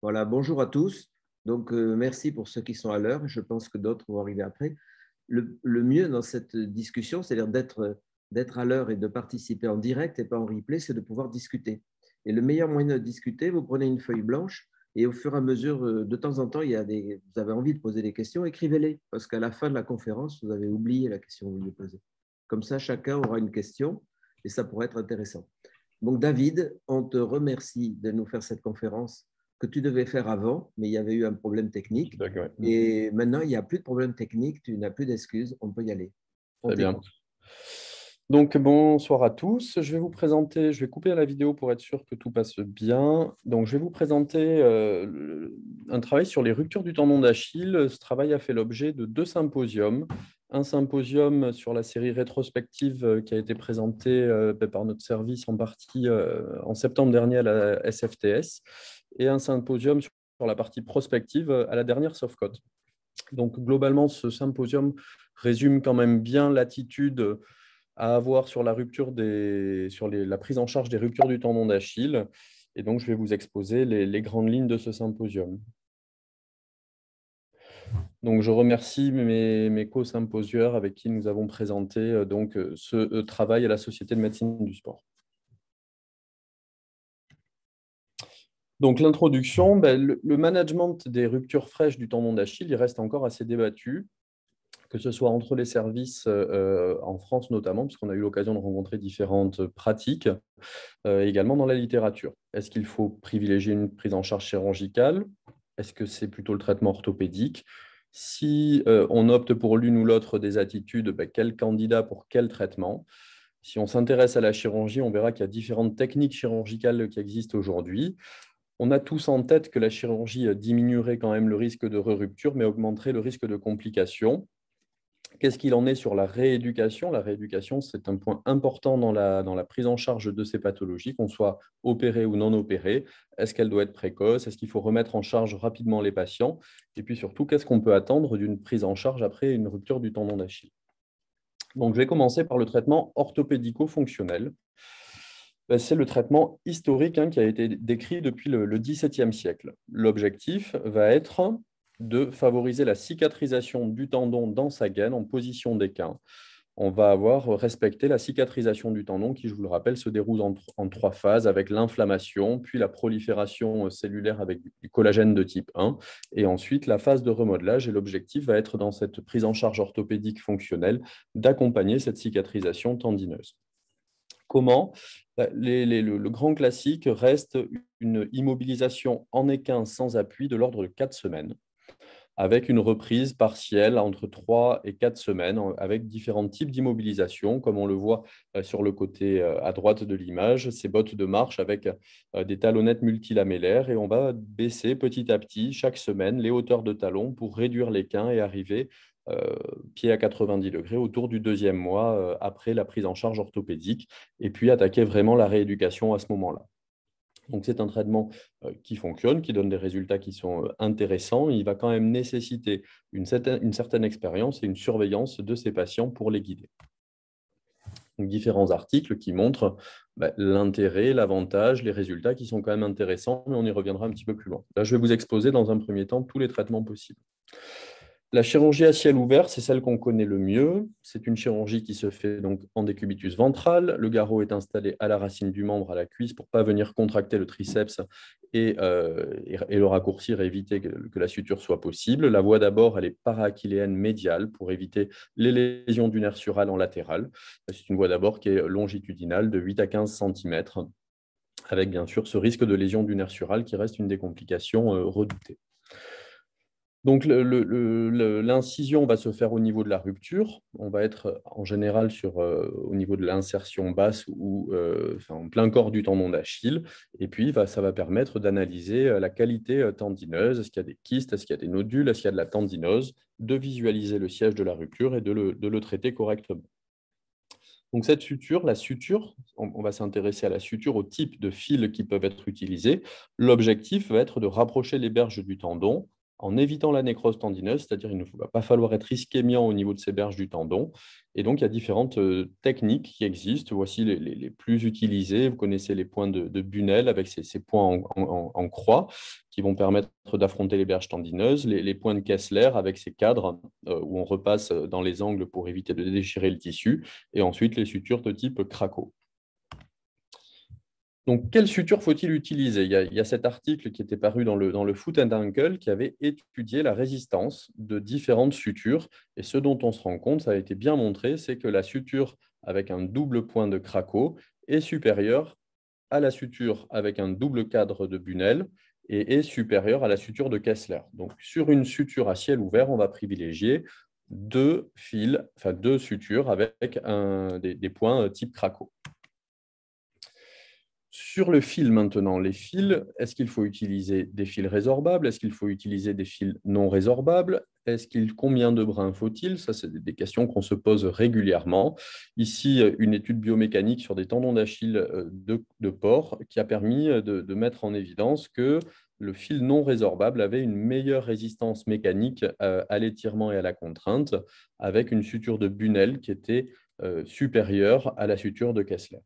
Voilà, bonjour à tous. Donc, merci pour ceux qui sont à l'heure. Je pense que d'autres vont arriver après. Le mieux dans cette discussion, c'est-à-dire d'être à l'heure et de participer en direct et pas en replay, c'est de pouvoir discuter. Et le meilleur moyen de discuter, vous prenez une feuille blanche et au fur et à mesure, de temps en temps, vous avez envie de poser des questions, écrivez-les, parce qu'à la fin de la conférence, vous avez oublié la question que vous vouliez poser. Comme ça, chacun aura une question et ça pourrait être intéressant. Donc, David, on te remercie de nous faire cette conférence que tu devais faire avant, mais il y avait eu un problème technique. D'accord, ouais. Et maintenant, il n'y a plus de problème technique, tu n'as plus d'excuses, on peut y aller. On Très bien. t'écoute. Donc, bonsoir à tous. Je vais vous présenter, je vais couper la vidéo pour être sûr que tout passe bien. Donc, je vais vous présenter un travail sur les ruptures du tendon d'Achille. Ce travail a fait l'objet de 2 symposiums. Un symposium sur la série rétrospective qui a été présentée par notre service en partie en septembre dernier à la SFTS et un symposium sur la partie prospective à la dernière Softcode. Donc, globalement, ce symposium résume quand même bien l'attitude à avoir sur la la prise en charge des ruptures du tendon d'Achille. Et donc, je vais vous exposer les grandes lignes de ce symposium. Donc, je remercie mes co-symposieurs avec qui nous avons présenté ce travail à la Société de médecine du sport. Donc, l'introduction, le management des ruptures fraîches du tendon d'Achille, il reste encore assez débattu, que ce soit entre les services en France notamment, puisqu'on a eu l'occasion de rencontrer différentes pratiques, également dans la littérature. Est-ce qu'il faut privilégier une prise en charge chirurgicale? Est-ce que c'est plutôt le traitement orthopédique? Si on opte pour l'une ou l'autre des attitudes, quel candidat pour quel traitement? Si on s'intéresse à la chirurgie, on verra qu'il y a différentes techniques chirurgicales qui existent aujourd'hui. On a tous en tête que la chirurgie diminuerait quand même le risque de rupture, mais augmenterait le risque de complications. Qu'est-ce qu'il en est sur la rééducation? La rééducation, c'est un point important dans la prise en charge de ces pathologies, qu'on soit opéré ou non opéré. Est-ce qu'elle doit être précoce? Est-ce qu'il faut remettre en charge rapidement les patients? Et puis surtout, qu'est-ce qu'on peut attendre d'une prise en charge après une rupture du tendon d'Achille? Donc, je vais commencer par le traitement orthopédico-fonctionnel. C'est le traitement historique qui a été décrit depuis le XVIIe siècle. L'objectif va être de favoriser la cicatrisation du tendon dans sa gaine en position d'équin. On va avoir respecté la cicatrisation du tendon qui, je vous le rappelle, se déroule en 3 phases avec l'inflammation, puis la prolifération cellulaire avec du collagène de type 1 et ensuite la phase de remodelage. Et l'objectif va être, dans cette prise en charge orthopédique fonctionnelle, d'accompagner cette cicatrisation tendineuse. Comment? Le grand classique reste une immobilisation en équin sans appui de l'ordre de 4 semaines, avec une reprise partielle entre 3 et 4 semaines, avec différents types d'immobilisation, comme on le voit sur le côté à droite de l'image, ces bottes de marche avec des talonnettes multilamellaires, et on va baisser petit à petit, chaque semaine, les hauteurs de talons pour réduire l'équin et arriver pied à 90 degrés autour du 2e mois après la prise en charge orthopédique, et puis attaquer vraiment la rééducation à ce moment-là. Donc, c'est un traitement qui fonctionne, qui donne des résultats qui sont intéressants. Il va quand même nécessiter une certaine expérience et une surveillance de ces patients pour les guider. Donc, différents articles qui montrent l'intérêt, l'avantage, les résultats qui sont quand même intéressants, mais on y reviendra un petit peu plus loin. Là, je vais vous exposer dans un premier temps tous les traitements possibles. La chirurgie à ciel ouvert, c'est celle qu'on connaît le mieux. C'est une chirurgie qui se fait donc en décubitus ventral. Le garrot est installé à la racine du membre, à la cuisse, pour ne pas venir contracter le triceps et le raccourcir et éviter que la suture soit possible. La voie d'abord, elle est para-achilléenne médiale pour éviter les lésions du nerf sural en latéral. C'est une voie d'abord qui est longitudinale de 8 à 15 cm, avec bien sûr ce risque de lésion du nerf sural qui reste une des complications redoutées. Donc, l'incision va se faire au niveau de la rupture. On va être en général au niveau de l'insertion basse ou en plein corps du tendon d'Achille. Et puis, ça va permettre d'analyser la qualité tendineuse. Est-ce qu'il y a des kystes? Est-ce qu'il y a des nodules? Est-ce qu'il y a de la tendinose? De visualiser le siège de la rupture et de le traiter correctement. Donc, cette suture, on va s'intéresser à la suture, au type de fils qui peuvent être utilisés. L'objectif va être de rapprocher les berges du tendon en évitant la nécrose tendineuse, c'est-à-dire il ne va pas falloir être ischémiant au niveau de ces berges du tendon. Et donc, il y a différentes techniques qui existent. Voici les plus utilisées. Vous connaissez les points de Bunel avec ces points en croix qui vont permettre d'affronter les berges tendineuses. Les points de Kessler avec ces cadres où on repasse dans les angles pour éviter de déchirer le tissu. Et ensuite, les sutures de type Craco. Donc, quelle suture faut-il utiliser? Il y a cet article qui était paru dans le Foot and Ankle qui avait étudié la résistance de différentes sutures. Et ce dont on se rend compte, ça a été bien montré, c'est que la suture avec un double point de Craco est supérieure à la suture avec un double cadre de Bunel et est supérieure à la suture de Kessler. Donc, sur une suture à ciel ouvert, on va privilégier deux fils, enfin deux sutures avec des points type Craco. Sur le fil maintenant, les fils, est-ce qu'il faut utiliser des fils résorbables? Est-ce qu'il faut utiliser des fils non résorbables? Combien de brins faut-il? Ça, c'est des questions qu'on se pose régulièrement. Ici, une étude biomécanique sur des tendons d'Achille de porc qui a permis de mettre en évidence que le fil non résorbable avait une meilleure résistance mécanique à l'étirement et à la contrainte, avec une suture de Bunel qui était supérieure à la suture de Kessler.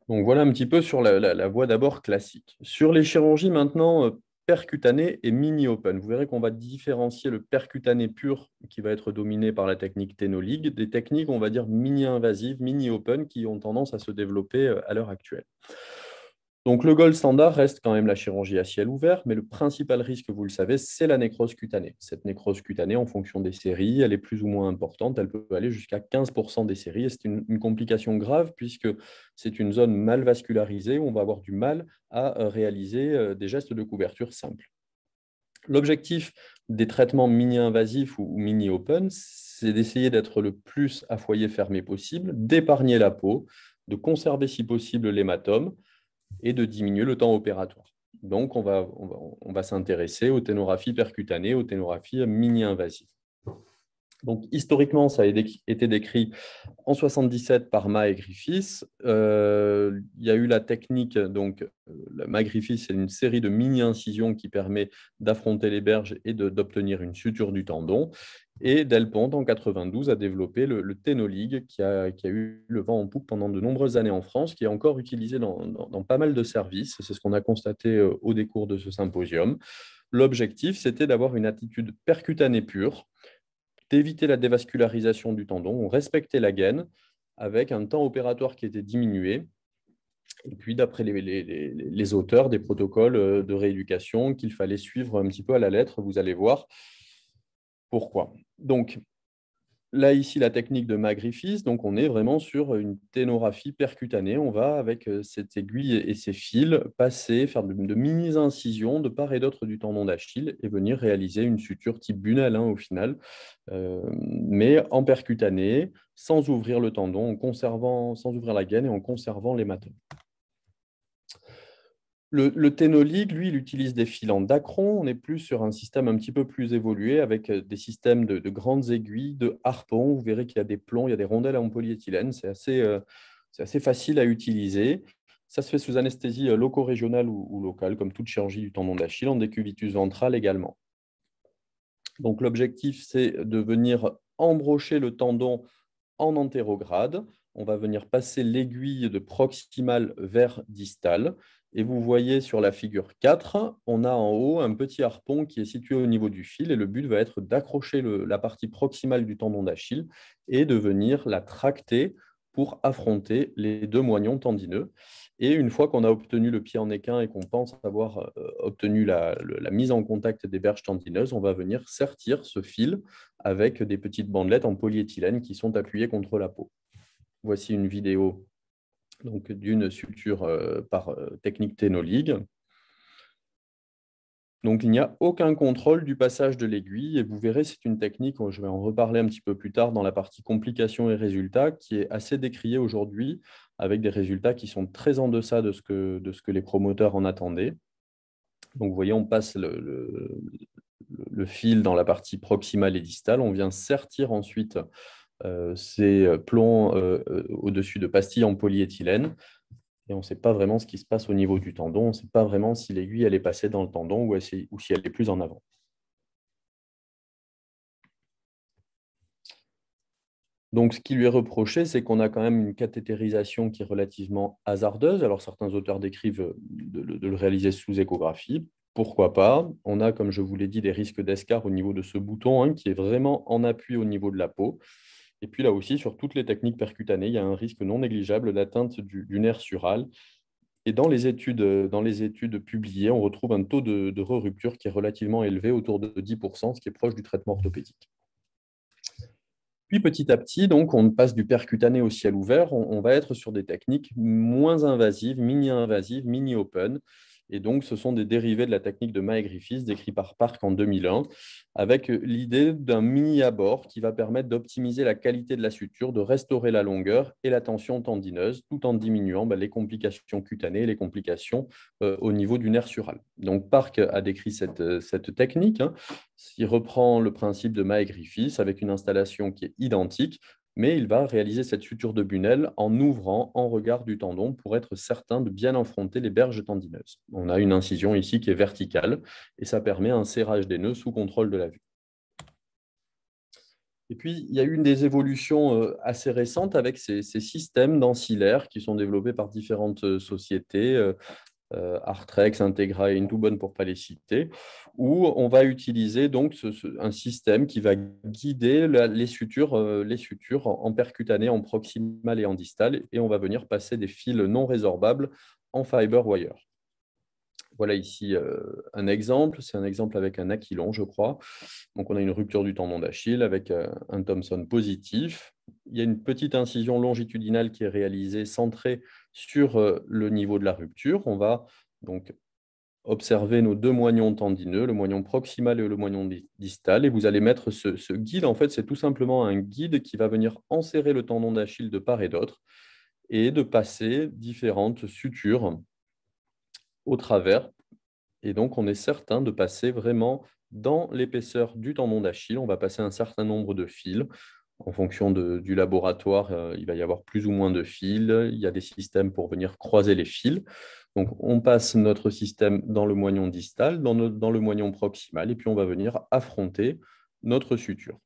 Donc voilà un petit peu sur la voie d'abord classique. Sur les chirurgies maintenant percutanées et mini-open, vous verrez qu'on va différencier le percutané pur qui va être dominé par la technique Ténolig des techniques, on va dire, mini-invasives, mini-open qui ont tendance à se développer à l'heure actuelle. Donc, le gold standard reste quand même la chirurgie à ciel ouvert, mais le principal risque, vous le savez, c'est la nécrose cutanée. Cette nécrose cutanée, en fonction des séries, elle est plus ou moins importante. Elle peut aller jusqu'à 15% des séries. Et c'est une complication grave puisque c'est une zone mal vascularisée où on va avoir du mal à réaliser des gestes de couverture simples. L'objectif des traitements mini-invasifs ou mini-open, c'est d'essayer d'être le plus à foyer fermé possible, d'épargner la peau, de conserver si possible l'hématome, et de diminuer le temps opératoire. Donc, on va s'intéresser aux ténographies percutanées, aux ténographies mini-invasives. Donc, historiquement, ça a été décrit en 1977 par Ma et Griffiths. Il y a eu la technique, donc Ma Griffiths, c'est une série de mini-incisions qui permet d'affronter les berges et d'obtenir une suture du tendon. Et Delpont, en 1992, a développé le Ténolig qui a eu le vent en poupe pendant de nombreuses années en France, qui est encore utilisé dans pas mal de services. C'est ce qu'on a constaté au décours de ce symposium. L'objectif, c'était d'avoir une attitude percutanée pure, d'éviter la dévascularisation du tendon, on respectait la gaine avec un temps opératoire qui était diminué. Et puis, d'après les auteurs des protocoles de rééducation qu'il fallait suivre un petit peu à la lettre, vous allez voir pourquoi. Donc, là, ici, la technique de Ma Griffiths, donc on est vraiment sur une ténographie percutanée. On va, avec cette aiguille et ces fils, faire de mini-incisions de part et d'autre du tendon d'Achille et venir réaliser une suture type Bunel au final, mais en percutané, sans ouvrir le tendon, sans ouvrir la gaine et en conservant l'hématome. Le Ténolig, lui, il utilise des fils en dacron. On est plus sur un système un petit peu plus évolué avec des systèmes de grandes aiguilles, de harpons. Vous verrez qu'il y a des plombs, il y a des rondelles en polyéthylène. C'est assez facile à utiliser. Ça se fait sous anesthésie loco-régionale ou locale, comme toute chirurgie du tendon d'Achille, en décubitus ventral également. Donc, l'objectif, c'est de venir embrocher le tendon en antérograde. On va venir passer l'aiguille de proximale vers distale. Et vous voyez sur la figure 4, on a en haut un petit harpon qui est situé au niveau du fil. Et le but va être d'accrocher la partie proximale du tendon d'Achille et de venir la tracter pour affronter les deux moignons tendineux. Et une fois qu'on a obtenu le pied en équin et qu'on pense avoir obtenu la mise en contact des berges tendineuses, on va venir sertir ce fil avec des petites bandelettes en polyéthylène qui sont appuyées contre la peau. Voici une vidéo d'une suture par technique Ténolig. Donc, il n'y a aucun contrôle du passage de l'aiguille et vous verrez, c'est une technique, je vais en reparler un petit peu plus tard dans la partie complications et résultats, qui est assez décriée aujourd'hui avec des résultats qui sont très en deçà de ce que les promoteurs en attendaient. Donc, vous voyez, on passe le fil dans la partie proximale et distale. On vient sertir ensuite ces plombs au-dessus de pastilles en polyéthylène. et on ne sait pas vraiment ce qui se passe au niveau du tendon. On ne sait pas vraiment si l'aiguille elle est passée dans le tendon ou si elle est plus en avant. Donc, ce qui lui est reproché, c'est qu'on a quand même une cathétérisation qui est relativement hasardeuse. Alors, certains auteurs décrivent de le réaliser sous échographie. Pourquoi pas? On a, comme je vous l'ai dit, des risques d'escarre au niveau de ce bouton, hein, qui est vraiment en appui au niveau de la peau. Et puis là aussi, sur toutes les techniques percutanées, il y a un risque non négligeable d'atteinte du nerf sural. Et dans les études publiées, on retrouve un taux de re-rupture qui est relativement élevé, autour de 10%, ce qui est proche du traitement orthopédique. Puis petit à petit, donc, on passe du percutané au ciel ouvert. On va être sur des techniques moins invasives, mini-open. Et donc, ce sont des dérivés de la technique de Mae-Griffiths, décrit par Park en 2001, avec l'idée d'un mini-abord qui va permettre d'optimiser la qualité de la suture, de restaurer la longueur et la tension tendineuse, tout en diminuant les complications cutanées et les complications au niveau du nerf sural. Donc, Park a décrit cette technique, hein. Il reprend le principe de Mae-Griffiths avec une installation qui est identique, mais il va réaliser cette suture de Bunel en ouvrant en regard du tendon pour être certain de bien affronter les berges tendineuses. On a une incision ici qui est verticale et ça permet un serrage des nœuds sous contrôle de la vue. Et puis, il y a eu des évolutions assez récentes avec ces systèmes d'ancillaires qui sont développés par différentes sociétés, Artrex, Integra et Intubon pour ne pas les citer, où on va utiliser donc un système qui va guider les sutures en percutané, en proximal et en distal, et on va venir passer des fils non résorbables en fiber wire. Voilà ici un exemple, c'est un exemple avec un aquilon, je crois. Donc on a une rupture du tendon d'Achille avec un Thomson positif. Il y a une petite incision longitudinale qui est réalisée, centrée sur le niveau de la rupture. On va donc observer nos deux moignons tendineux, le moignon proximal et le moignon distal, et vous allez mettre ce guide. En fait, c'est tout simplement un guide qui va venir enserrer le tendon d'Achille de part et d'autre et de passer différentes sutures au travers. Et donc, on est certain de passer vraiment dans l'épaisseur du tendon d'Achille. On va passer un certain nombre de fils. En fonction du laboratoire, il va y avoir plus ou moins de fils. Il y a des systèmes pour venir croiser les fils. Donc, on passe notre système dans le moignon distal, dans le moignon proximal, et puis on va venir affronter notre suture.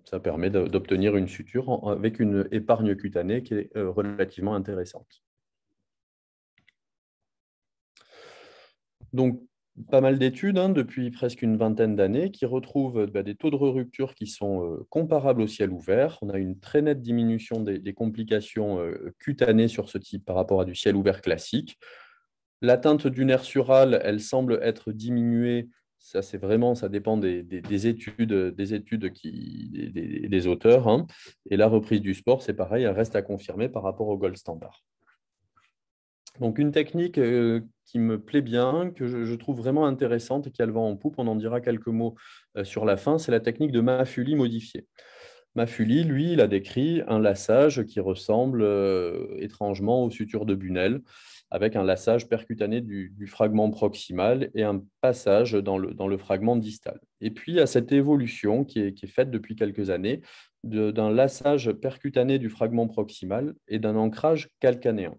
Ça permet d'obtenir une suture avec une épargne cutanée qui est relativement intéressante. Donc, pas mal d'études depuis presque une vingtaine d'années qui retrouvent des taux de rupture qui sont comparables au ciel ouvert. On a une très nette diminution des complications cutanées sur ce type par rapport à du ciel ouvert classique. L'atteinte du nerf sural, elle semble être diminuée. Ça, c'est vraiment, ça dépend des études, des auteurs, hein. Et la reprise du sport, c'est pareil, elle reste à confirmer par rapport au gold standard. Donc, une technique qui me plaît bien, que je trouve vraiment intéressante et qui a le vent en poupe, on en dira quelques mots sur la fin, c'est la technique de Mafuli modifiée. Mafuli, lui, il a décrit un lassage qui ressemble étrangement aux sutures de Bunel, avec un lassage percutané du fragment proximal et un passage dans le fragment distal. Et puis, il y a cette évolution qui est faite depuis quelques années d'un lassage percutané du fragment proximal et d'un ancrage calcanéen.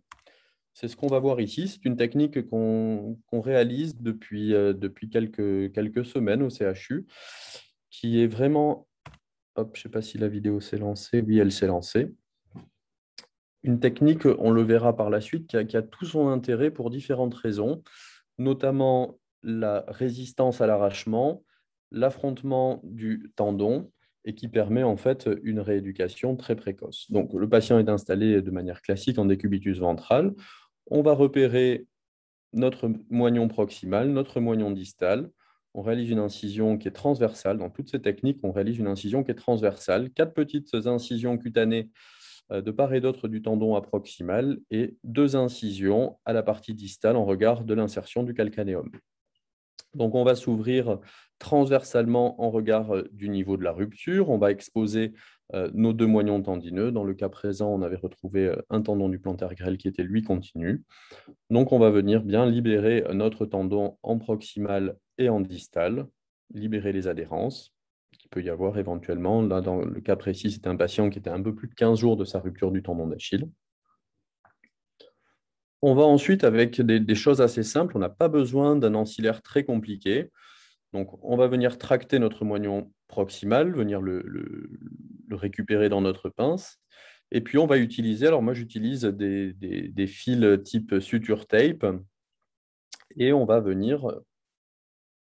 C'est ce qu'on va voir ici. C'est une technique qu'on réalise depuis quelques semaines au CHU, qui est vraiment... Hop, je ne sais pas si la vidéo s'est lancée. Oui, elle s'est lancée. Une technique, on le verra par la suite, qui a tout son intérêt pour différentes raisons, notamment la résistance à l'arrachement, l'affrontement du tendon et qui permet en fait une rééducation très précoce. Donc, le patient est installé de manière classique en décubitus ventral. On va repérer notre moignon proximal, notre moignon distal. On réalise une incision qui est transversale. Dans toutes ces techniques, on réalise une incision qui est transversale. 4 petites incisions cutanées de part et d'autre du tendon proximal et 2 incisions à la partie distale en regard de l'insertion du calcanéum. Donc, on va s'ouvrir transversalement en regard du niveau de la rupture. On va exposer nos 2 moignons tendineux. Dans le cas présent, on avait retrouvé un tendon du plantaire grêle qui était, lui, continu. Donc, on va venir bien libérer notre tendon en proximal et en distal, libérer les adhérences qu'il peut y avoir éventuellement. Là, dans le cas précis, c'était un patient qui était un peu plus de 15 jours de sa rupture du tendon d'Achille. On va ensuite avec des choses assez simples. On n'a pas besoin d'un ancillaire très compliqué. Donc, on va venir tracter notre moignon proximal, venir le récupérer dans notre pince. Et puis, on va utiliser, alors moi, j'utilise des fils type suture tape. Et on va venir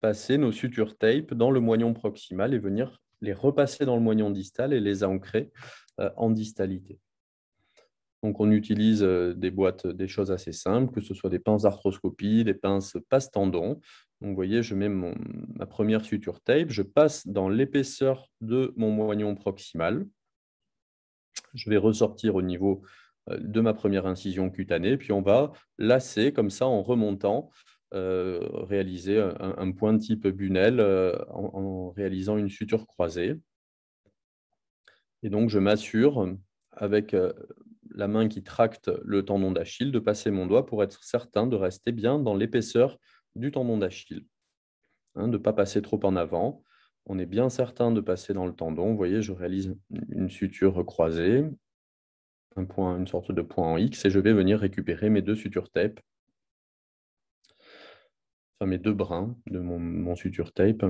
passer nos sutures tape dans le moignon proximal et venir les repasser dans le moignon distal et les ancrer en distalité. Donc, on utilise des boîtes, des choses assez simples, que ce soit des pinces d'arthroscopie, des pinces passe-tendon. Donc, vous voyez, je mets ma première suture tape, je passe dans l'épaisseur de mon moignon proximal. Je vais ressortir au niveau de ma première incision cutanée, puis on va lasser comme ça en remontant, réaliser un point de type Bunel en réalisant une suture croisée. Et donc, je m'assure avec la main qui tracte le tendon d'Achille de passer mon doigt pour être certain de rester bien dans l'épaisseur du tendon d'Achille. De ne pas passer trop en avant. On est bien certain de passer dans le tendon. Vous voyez, je réalise une suture croisée, une sorte de point en X, et je vais venir récupérer mes deux sutures tape, enfin mes deux brins de mon suture tape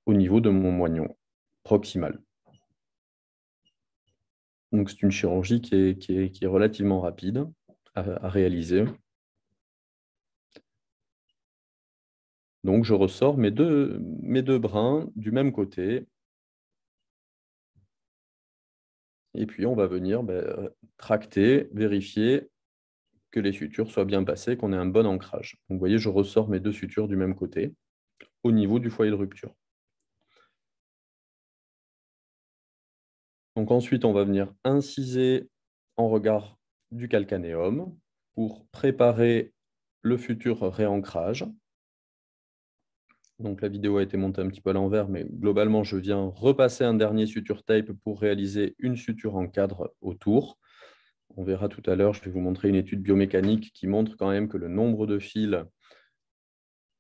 au niveau de mon moignon proximal. Donc, c'est une chirurgie qui est relativement rapide à réaliser. Donc, je ressors mes deux brins du même côté. Et puis, on va venir tracter, vérifier que les sutures soient bien passées, qu'on ait un bon ancrage. Donc, vous voyez, je ressors mes deux sutures du même côté au niveau du foyer de rupture. Donc, ensuite, on va venir inciser en regard du calcanéum pour préparer le futur réancrage. Donc, la vidéo a été montée un petit peu à l'envers, mais globalement, je viens repasser un dernier suture tape pour réaliser une suture en cadre autour. On verra tout à l'heure, je vais vous montrer une étude biomécanique qui montre quand même que le nombre de fils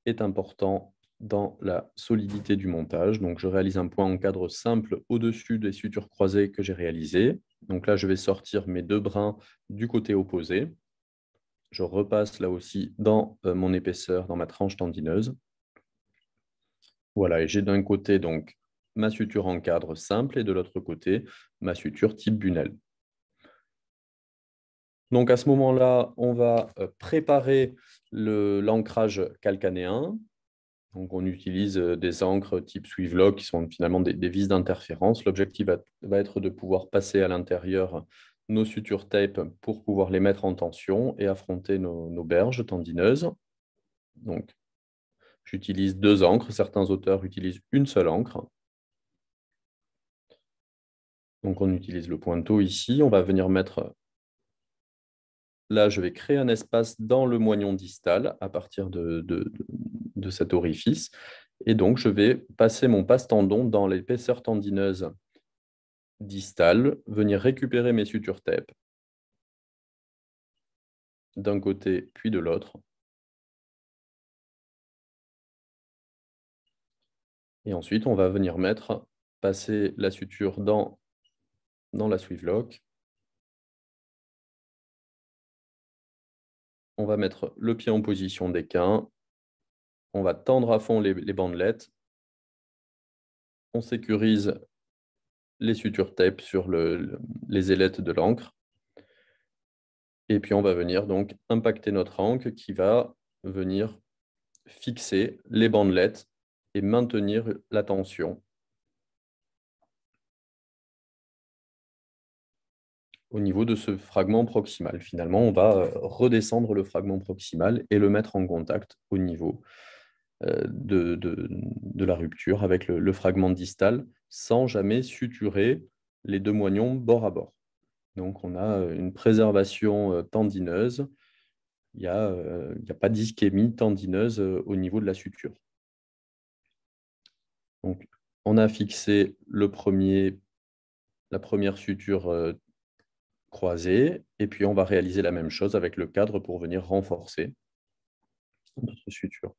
est important dans la solidité du montage. Donc, je réalise un point en cadre simple au-dessus des sutures croisées que j'ai réalisées. Donc là, je vais sortir mes deux brins du côté opposé. Je repasse là aussi dans mon épaisseur, dans ma tranche tendineuse. Voilà, et j'ai d'un côté donc ma suture en cadre simple et de l'autre côté ma suture type Bunel. Donc à ce moment-là, on va préparer l'ancrage calcanéen. Donc on utilise des encres type Swivelock qui sont finalement des vis d'interférence. L'objectif va être de pouvoir passer à l'intérieur nos sutures tape pour pouvoir les mettre en tension et affronter nos berges tendineuses. Donc j'utilise deux encres, certains auteurs utilisent une seule encre. Donc, on utilise le pointeau ici. On va venir mettre... Là, je vais créer un espace dans le moignon distal à partir de cet orifice. Et donc, je vais passer mon passe-tendon dans l'épaisseur tendineuse distale, venir récupérer mes sutures tape d'un côté puis de l'autre. Et ensuite, on va venir passer la suture dans la Swivelock. On va mettre le pied en position d'équin. On va tendre à fond les bandelettes. On sécurise les sutures tape sur les ailettes de l'encre. Et puis, on va venir donc impacter notre encre qui va venir fixer les bandelettes et maintenir la tension au niveau de ce fragment proximal. Finalement, on va redescendre le fragment proximal et le mettre en contact au niveau de la rupture avec le fragment distal sans jamais suturer les deux moignons bord à bord. Donc, on a une préservation tendineuse. Il n'y a pas d'ischémie tendineuse au niveau de la suture. Donc, on a fixé la première suture croisée, et puis on va réaliser la même chose avec le cadre pour venir renforcer notre suture.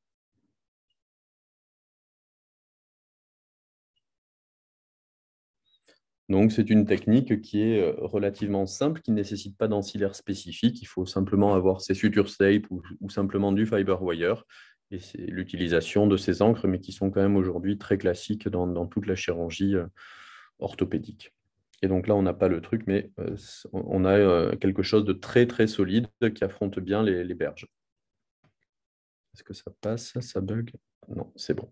Donc, c'est une technique qui est relativement simple, qui ne nécessite pas d'ancillaire spécifique. Il faut simplement avoir ses sutures tape ou simplement du fiber wire. Et c'est l'utilisation de ces encres, mais qui sont quand même aujourd'hui très classiques dans toute la chirurgie orthopédique. Et donc là, on n'a pas le truc, mais on a quelque chose de très, très solide qui affronte bien les berges. Est-ce que ça passe? Ça bug? Non, c'est bon.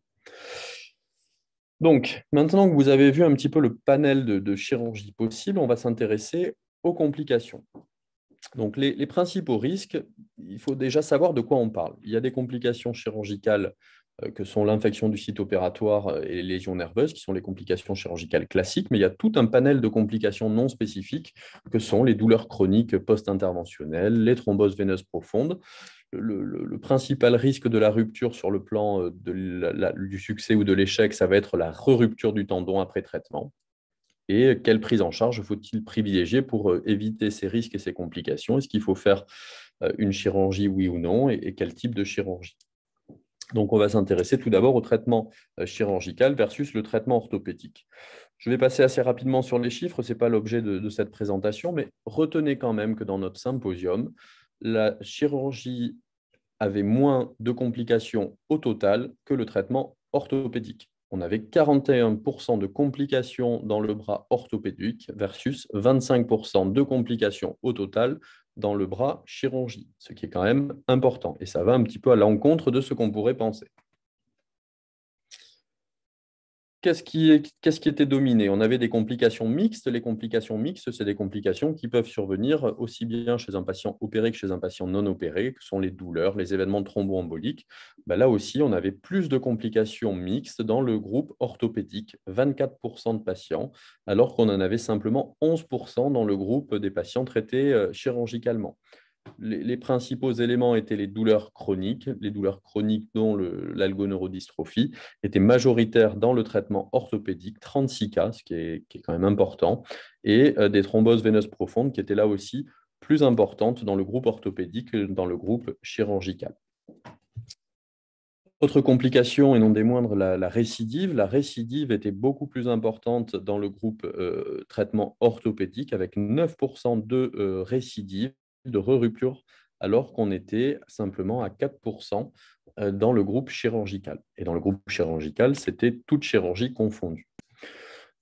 Donc, maintenant que vous avez vu un petit peu le panel de chirurgie possible, on va s'intéresser aux complications. Donc, les principaux risques, il faut déjà savoir de quoi on parle. Il y a des complications chirurgicales que sont l'infection du site opératoire et les lésions nerveuses, qui sont les complications chirurgicales classiques, mais il y a tout un panel de complications non spécifiques, que sont les douleurs chroniques post-interventionnelles, les thromboses veineuses profondes. Le principal risque de la rupture sur le plan du succès ou de l'échec, ça va être la re-rupture du tendon après traitement. Et quelle prise en charge faut-il privilégier pour éviter ces risques et ces complications? Est-ce qu'il faut faire une chirurgie, oui ou non, et quel type de chirurgie? Donc, on va s'intéresser tout d'abord au traitement chirurgical versus le traitement orthopédique. Je vais passer assez rapidement sur les chiffres, ce n'est pas l'objet de cette présentation, mais retenez quand même que dans notre symposium, la chirurgie avait moins de complications au total que le traitement orthopédique. On avait 41% de complications dans le bras orthopédique versus 25% de complications au total dans le bras chirurgie, ce qui est quand même important. Et ça va un petit peu à l'encontre de ce qu'on pourrait penser. Qu'est-ce qui était dominé? On avait des complications mixtes. Les complications mixtes, c'est des complications qui peuvent survenir aussi bien chez un patient opéré que chez un patient non opéré, que sont les douleurs, les événements thromboemboliques. Là aussi, on avait plus de complications mixtes dans le groupe orthopédique, 24% de patients, alors qu'on en avait simplement 11% dans le groupe des patients traités chirurgicalement. Les principaux éléments étaient les douleurs chroniques dont l'algoneurodystrophie étaient majoritaires dans le traitement orthopédique, 36 cas, ce qui est quand même important, et des thromboses veineuses profondes qui étaient là aussi plus importantes dans le groupe orthopédique que dans le groupe chirurgical. Autre complication, et non des moindres, la récidive. La récidive était beaucoup plus importante dans le groupe traitement orthopédique, avec 9% de récidive, de re-rupture, alors qu'on était simplement à 4% dans le groupe chirurgical. Et dans le groupe chirurgical, c'était toute chirurgie confondue.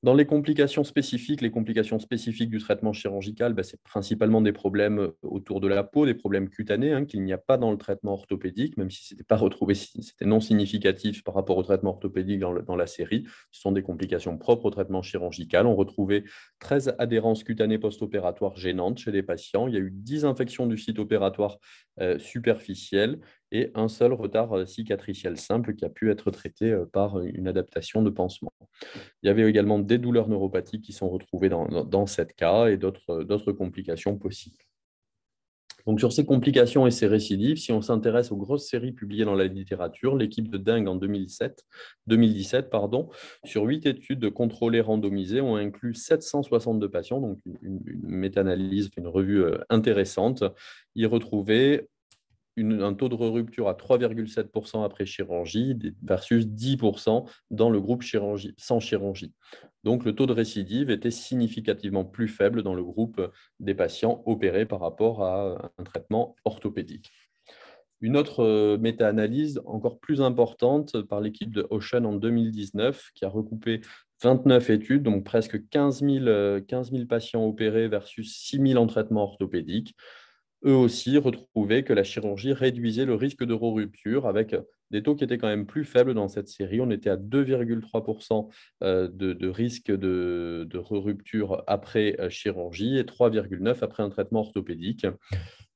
Dans les complications spécifiques du traitement chirurgical, c'est principalement des problèmes autour de la peau, des problèmes cutanés, qu'il n'y a pas dans le traitement orthopédique, même si ce n'était pas retrouvé, c'était non significatif par rapport au traitement orthopédique dans la série. Ce sont des complications propres au traitement chirurgical. On retrouvait 13 adhérences cutanées post-opératoires gênantes chez les patients. Il y a eu 10 infections du site opératoire superficiel et un seul retard cicatriciel simple qui a pu être traité par une adaptation de pansement. Il y avait également des douleurs neuropathiques qui sont retrouvées dans cette cas et d'autres complications possibles. Donc, sur ces complications et ces récidives, si on s'intéresse aux grosses séries publiées dans la littérature, l'équipe de Deng en 2017, sur 8 études contrôlées randomisées, ont inclus 762 patients, donc une méta-analyse, une revue intéressante. Ils retrouvaient un taux de rupture à 3,7% après chirurgie versus 10% dans le groupe sans chirurgie. Donc, le taux de récidive était significativement plus faible dans le groupe des patients opérés par rapport à un traitement orthopédique. Une autre méta-analyse encore plus importante par l'équipe de Ocean en 2019 qui a recoupé 29 études, donc presque 15 000 patients opérés versus 6 000 en traitement orthopédique. Eux aussi retrouvaient que la chirurgie réduisait le risque de re-rupture avec des taux qui étaient quand même plus faibles dans cette série. On était à 2,3% de risque de re-rupture après chirurgie et 3,9% après un traitement orthopédique.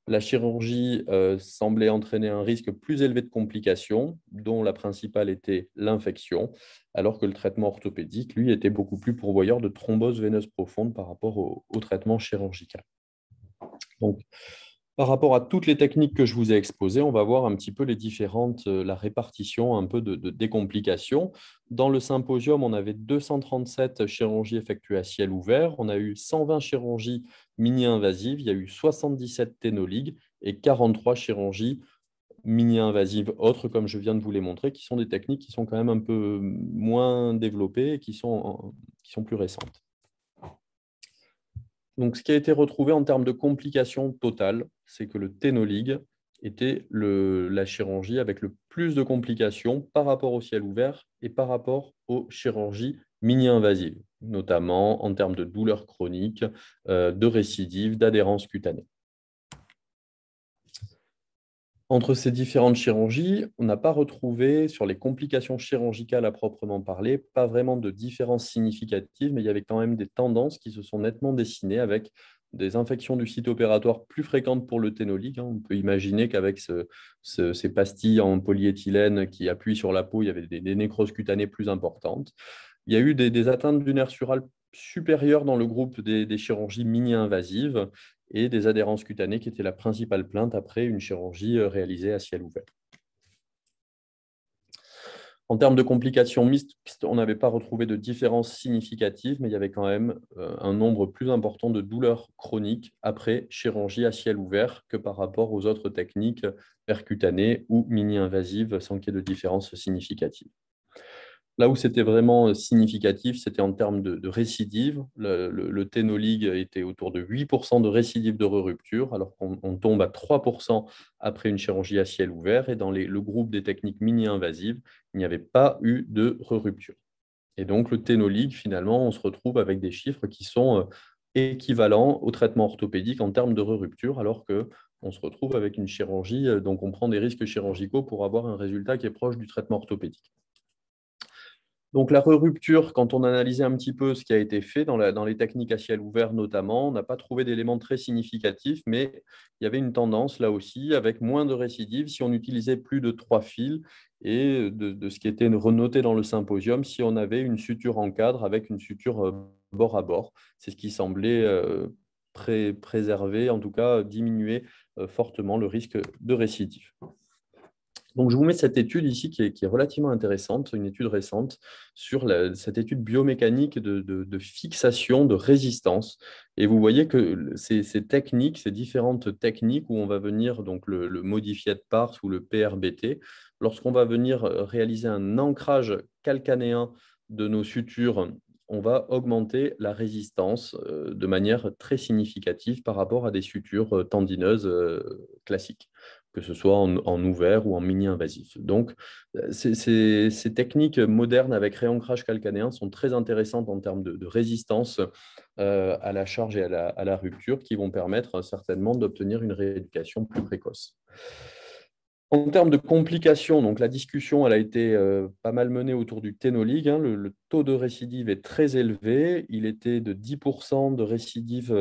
La chirurgie semblait entraîner un risque plus élevé de complications, dont la principale était l'infection, alors que le traitement orthopédique, lui, était beaucoup plus pourvoyeur de thrombose veineuse profonde par rapport au traitement chirurgical. Donc, par rapport à toutes les techniques que je vous ai exposées, on va voir un petit peu la répartition un peu des complications. Dans le symposium, on avait 237 chirurgies effectuées à ciel ouvert. On a eu 120 chirurgies mini-invasives. Il y a eu 77 ténoligues et 43 chirurgies mini-invasives autres, comme je viens de vous les montrer, qui sont des techniques qui sont quand même un peu moins développées et qui sont plus récentes. Donc, ce qui a été retrouvé en termes de complications totales, c'est que le ténolig était la chirurgie avec le plus de complications par rapport au ciel ouvert et par rapport aux chirurgies mini-invasives, notamment en termes de douleurs chroniques, de récidives, d'adhérence cutanée. Entre ces différentes chirurgies, on n'a pas retrouvé, sur les complications chirurgicales à proprement parler, pas vraiment de différences significatives, mais il y avait quand même des tendances qui se sont nettement dessinées avec des infections du site opératoire plus fréquentes pour le ténolig. On peut imaginer qu'avec ces pastilles en polyéthylène qui appuient sur la peau, il y avait des nécroses cutanées plus importantes. Il y a eu des atteintes du nerf sural supérieures dans le groupe des chirurgies mini-invasives et des adhérences cutanées qui étaient la principale plainte après une chirurgie réalisée à ciel ouvert. En termes de complications mixtes, on n'avait pas retrouvé de différences significatives, mais il y avait quand même un nombre plus important de douleurs chroniques après chirurgie à ciel ouvert que par rapport aux autres techniques percutanées ou mini-invasives sans qu'il y ait de différences significatives. Là où c'était vraiment significatif, c'était en termes de récidive. Le ténolig était autour de 8% de récidive de re-rupture, alors qu'on tombe à 3% après une chirurgie à ciel ouvert. Et dans le groupe des techniques mini-invasives, il n'y avait pas eu de re-rupture. Et donc, le ténolig, finalement, on se retrouve avec des chiffres qui sont équivalents au traitement orthopédique en termes de re-rupture, alors qu'on se retrouve avec une chirurgie, donc on prend des risques chirurgicaux pour avoir un résultat qui est proche du traitement orthopédique. Donc, la re-rupture, quand on analysait un petit peu ce qui a été fait dans les techniques à ciel ouvert notamment, on n'a pas trouvé d'éléments très significatifs, mais il y avait une tendance là aussi avec moins de récidives si on utilisait plus de 3 fils et de ce qui était renoté dans le symposium si on avait une suture en cadre avec une suture bord à bord. C'est ce qui semblait préserver, en tout cas diminuer fortement le risque de récidive. Donc, je vous mets cette étude ici qui est relativement intéressante, une étude récente sur cette étude biomécanique de fixation de résistance. Et vous voyez que ces techniques, ces différentes techniques où on va venir donc le modified parts ou le PRBT, lorsqu'on va venir réaliser un ancrage calcanéen de nos sutures, on va augmenter la résistance de manière très significative par rapport à des sutures tendineuses classiques, que ce soit en ouvert ou en mini-invasif. Donc, ces techniques modernes avec réancrage calcanéen sont très intéressantes en termes de résistance à la charge et à la rupture qui vont permettre certainement d'obtenir une rééducation plus précoce. En termes de complications, donc la discussion elle a été pas mal menée autour du ténolig. Le taux de récidive est très élevé. Il était de 10% de récidive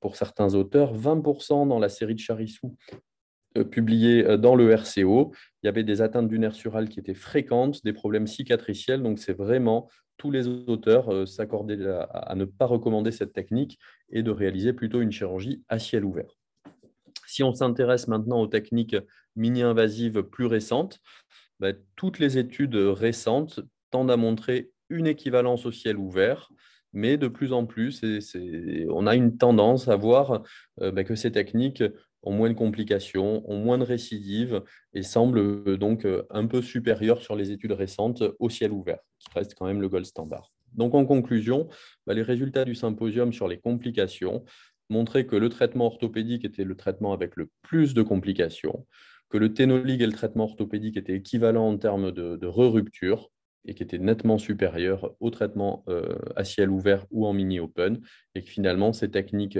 pour certains auteurs, 20% dans la série de Charissou publiée dans le RCO. Il y avait des atteintes du nerf sural qui étaient fréquentes, des problèmes cicatriciels. Donc, c'est vraiment tous les auteurs s'accordaient à ne pas recommander cette technique et de réaliser plutôt une chirurgie à ciel ouvert. Si on s'intéresse maintenant aux techniques mini-invasives plus récentes, toutes les études récentes tendent à montrer une équivalence au ciel ouvert, mais de plus en plus, on a une tendance à voir que ces techniques ont moins de complications, ont moins de récidives et semblent donc un peu supérieures sur les études récentes au ciel ouvert, qui reste quand même le gold standard. Donc en conclusion, les résultats du symposium sur les complications montraient que le traitement orthopédique était le traitement avec le plus de complications, que le ténolig et le traitement orthopédique étaient équivalents en termes de re-rupture et qui étaient nettement supérieurs au traitement à ciel ouvert ou en mini-open, et que finalement, ces techniques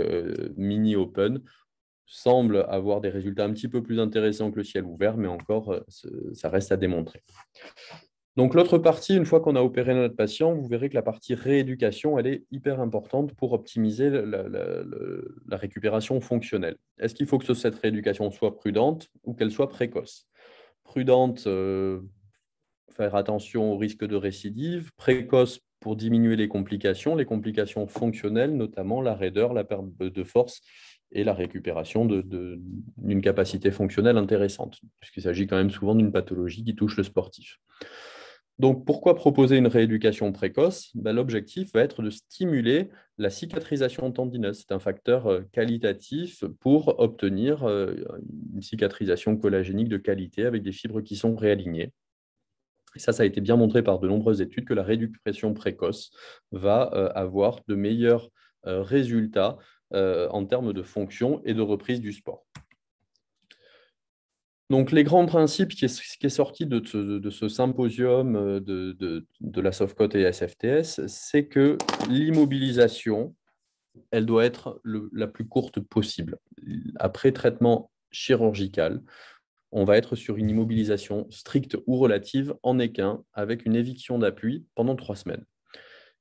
mini-open semblent avoir des résultats un petit peu plus intéressants que le ciel ouvert, mais encore, ça reste à démontrer. Donc, l'autre partie, une fois qu'on a opéré notre patient, vous verrez que la partie rééducation, elle est hyper importante pour optimiser la récupération fonctionnelle. Est-ce qu'il faut que cette rééducation soit prudente ou qu'elle soit précoce? Prudente, faire attention au risque de récidive. Précoce, pour diminuer les complications fonctionnelles, notamment la raideur, la perte de force et la récupération d'une capacité fonctionnelle intéressante, puisqu'il s'agit quand même souvent d'une pathologie qui touche le sportif. Donc, pourquoi proposer une rééducation précoce? L'objectif va être de stimuler la cicatrisation tendineuse. C'est un facteur qualitatif pour obtenir une cicatrisation collagénique de qualité avec des fibres qui sont réalignées. Et ça a été bien montré par de nombreuses études que la rééducation précoce va avoir de meilleures résultat en termes de fonction et de reprise du sport. Donc, les grands principes qui est sorti de ce symposium de la SOFCOT et SFTS, c'est que l'immobilisation, elle doit être la plus courte possible. Après traitement chirurgical, on va être sur une immobilisation stricte ou relative en équin avec une éviction d'appui pendant 3 semaines.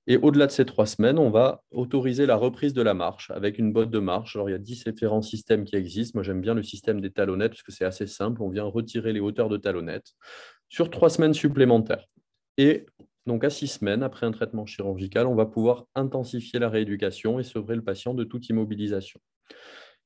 Et au-delà de ces 3 semaines, on va autoriser la reprise de la marche avec une botte de marche. Alors, il y a différents systèmes qui existent. Moi, j'aime bien le système des talonnettes parce que c'est assez simple. On vient retirer les hauteurs de talonnettes sur 3 semaines supplémentaires. Et donc, à 6 semaines, après un traitement chirurgical, on va pouvoir intensifier la rééducation et sevrer le patient de toute immobilisation.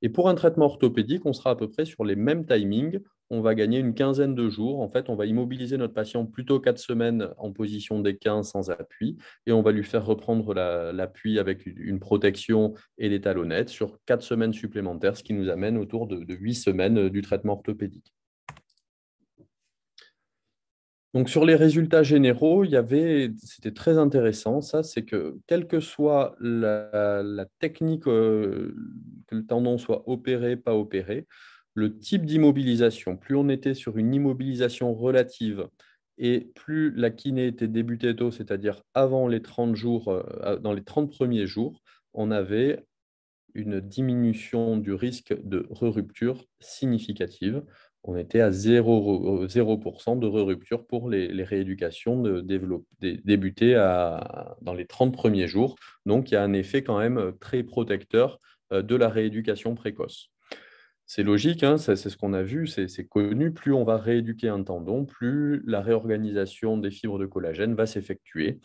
Et pour un traitement orthopédique, on sera à peu près sur les mêmes timings. On va gagner une quinzaine de jours. En fait, on va immobiliser notre patient plutôt 4 semaines en position d'équin sans appui et on va lui faire reprendre l'appui avec une protection et des talonnettes sur 4 semaines supplémentaires, ce qui nous amène autour de 8 semaines du traitement orthopédique. Donc, sur les résultats généraux, c'était très intéressant, ça, c'est que quelle que soit la technique, que le tendon soit opéré, pas opéré, le type d'immobilisation, plus on était sur une immobilisation relative et plus la kiné était débutée tôt, c'est-à-dire avant les 30 jours, dans les 30 premiers jours, on avait une diminution du risque de re-rupture significative. On était à 0% de re-rupture pour les rééducations débutées dans les 30 premiers jours. Donc, il y a un effet quand même très protecteur de la rééducation précoce. C'est logique, hein, c'est ce qu'on a vu, c'est connu. Plus on va rééduquer un tendon, plus la réorganisation des fibres de collagène va s'effectuer.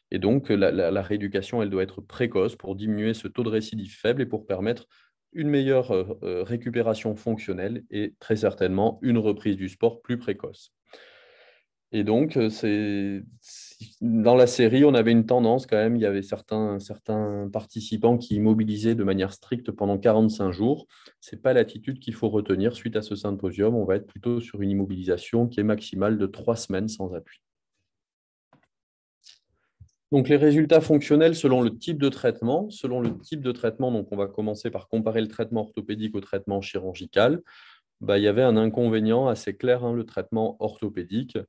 Et donc, la rééducation, elle doit être précoce pour diminuer ce taux de récidive faible et pour permettre une meilleure récupération fonctionnelle et très certainement une reprise du sport plus précoce. Et donc, dans la série, on avait une tendance quand même, il y avait certains participants qui immobilisaient de manière stricte pendant 45 jours. Ce n'est pas l'attitude qu'il faut retenir suite à ce symposium. On va être plutôt sur une immobilisation qui est maximale de 3 semaines sans appui. Donc, les résultats fonctionnels selon le type de traitement. Selon le type de traitement, donc on va commencer par comparer le traitement orthopédique au traitement chirurgical. Il y avait un inconvénient assez clair, hein, le traitement orthopédique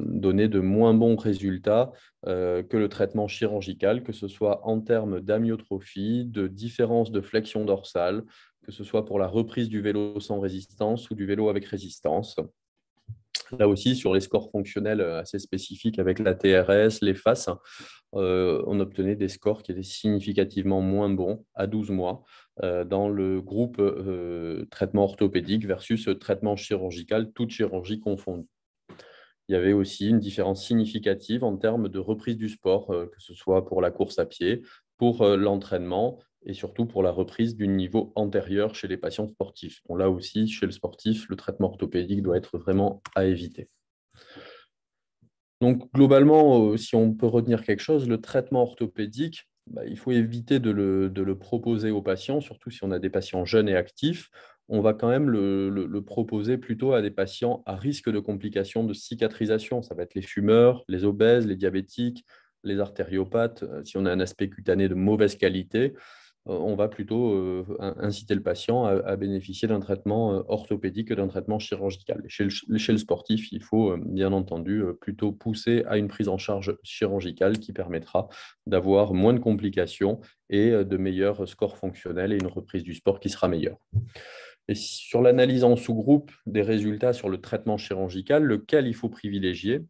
donnait de moins bons résultats que le traitement chirurgical, que ce soit en termes d'amyotrophie, de différence de flexion dorsale, que ce soit pour la reprise du vélo sans résistance ou du vélo avec résistance. Là aussi, sur les scores fonctionnels assez spécifiques avec la TRS, les FAS, on obtenait des scores qui étaient significativement moins bons à 12 mois dans le groupe traitement orthopédique versus traitement chirurgical, toute chirurgie confondue. Il y avait aussi une différence significative en termes de reprise du sport, que ce soit pour la course à pied, pour l'entraînement et surtout pour la reprise du niveau antérieur chez les patients sportifs. Bon, là aussi, chez le sportif, le traitement orthopédique doit être vraiment à éviter. Donc, globalement, si on peut retenir quelque chose, le traitement orthopédique, il faut éviter de le proposer aux patients, surtout si on a des patients jeunes et actifs. On va quand même le proposer plutôt à des patients à risque de complications de cicatrisation. Ça va être les fumeurs, les obèses, les diabétiques, les artériopathes. Si on a un aspect cutané de mauvaise qualité, on va plutôt inciter le patient à bénéficier d'un traitement orthopédique que d'un traitement chirurgical. Chez le sportif, il faut bien entendu plutôt pousser à une prise en charge chirurgicale qui permettra d'avoir moins de complications et de meilleurs scores fonctionnels et une reprise du sport qui sera meilleure. Et sur l'analyse en sous-groupe des résultats sur le traitement chirurgical, lequel il faut privilégier?